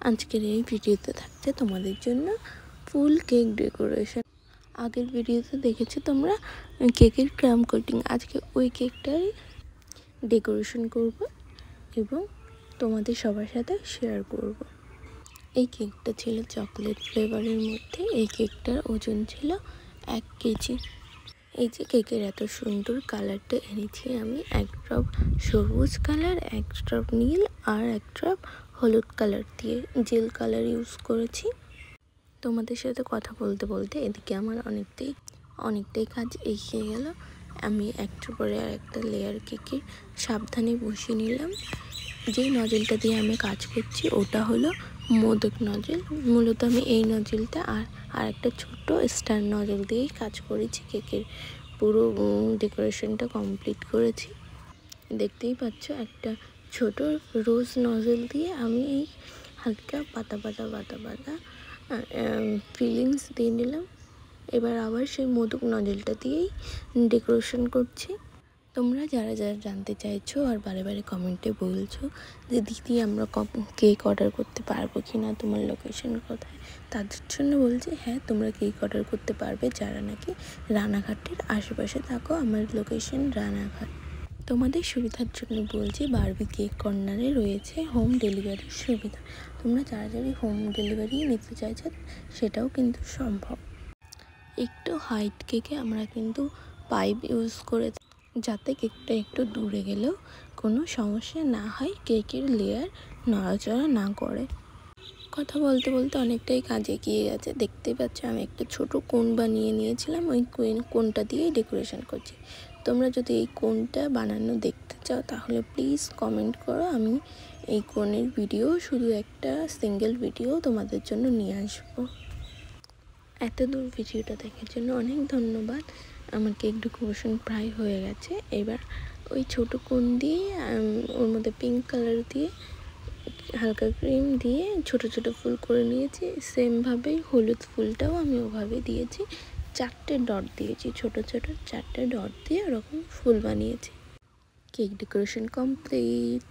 আজকের এই ভিডিওতে থাকছে তোমাদের জন্য ফুল কেক ডেকোরেশন। আগের ভিডিওতে দেখেছো তোমরা কেকের ক্রাম কোটিং। আজকে ওই কেকটাই ডেকোরেশন করব এবং তোমাদের সবার সাথে শেয়ার করব। এই কেকটা ছিল চকলেট ফ্লেভারের মধ্যে। এই কেকটার ওজন ছিল 1 কেজি। এই যে কেকের এত সুন্দর কালারটা এনেছি আমি, 1 ড্রপ সবুজ কালার, 1 ড্রপ নীল আর 1 ড্রপ হলুদ কালার দিয়ে জেল কালার ইউজ করেছি। তোমাদের সাথে কথা বলতে বলতে এদিকে আমার অনেকটাই কাজ এগিয়ে গেল। আমি একটার পরে আর একটা লেয়ার কেকের সাবধানে বসিয়ে নিলাম। যেই নজলটা দিয়ে আমি কাজ করছি ওটা হলো মোদক নজল। মূলত আমি এই নজলটা আর একটা ছোট্ট স্টার নজল দিয়েই কাজ করেছি। কেকের পুরো ডেকোরেশনটা কমপ্লিট করেছি। দেখতেই পাচ্ছ একটা ছোট রোজ নজল দিয়ে আমি এই হালকা পাতা ফিলিংস দিয়ে নিলাম। এবার আবার সেই মোদক নজলটা দিয়েই ডেকোরেশন করছি। তোমরা যারা জানতে চাইছো আর বারে কমেন্টে বলছো যে দিদি আমরা কেক অর্ডার করতে পারবো কি না, তোমার লোকেশন কোথায়, তাদের জন্য বলছি হ্যাঁ, তোমরা কেক অর্ডার করতে পারবে যারা নাকি রানাঘাটের আশেপাশে থাকো। আমার লোকেশন রানাঘাট। তোমাদের সুবিধার জন্য বলছি বারবি কেক কর্নারে রয়েছে হোম ডেলিভারির সুবিধা। তোমরা যারা হোম ডেলিভারি নিতে চাইছো সেটাও কিন্তু সম্ভব। একটু হাইট কেকে আমরা কিন্তু পাইপ ইউজ করে যাতে কেকটা একটু দূরে গেলেও কোনো সমস্যা না হয়, কেকের লেয়ার নড়াচড়া না করে। কথা বলতে বলতে অনেকটাই কাজ এগিয়ে গেছে। দেখতেই পাচ্ছ আমি একটা ছোট কোণ বানিয়ে নিয়েছিলাম, ওই কোণটা দিয়েই ডেকোরেশন করছি। তোমরা যদি এই কোণটা বানানো দেখতে চাও তাহলে প্লিজ কমেন্ট করো। আমি এই কোণের ভিডিও, শুধু একটা সিঙ্গেল ভিডিও তোমাদের জন্য নিয়ে আসবো। এত দূর ভিডিওটা দেখার জন্য অনেক ধন্যবাদ। আমার কেক ডেকোরেশন প্রায় হয়ে গেছে। এবার ওই ছোট কোণ দিয়ে ওর মধ্যে পিঙ্ক কালার দিয়ে হালকা ক্রিম দিয়ে ছোট ফুল করে নিয়েছি। সেমভাবেই হলুদ ফুলটাও আমি ওভাবে দিয়েছি। 4টে ডট দিয়েছি, ছোট 4টে ডট দিয়ে ওরকম ফুল বানিয়েছি। Cake decoration complete.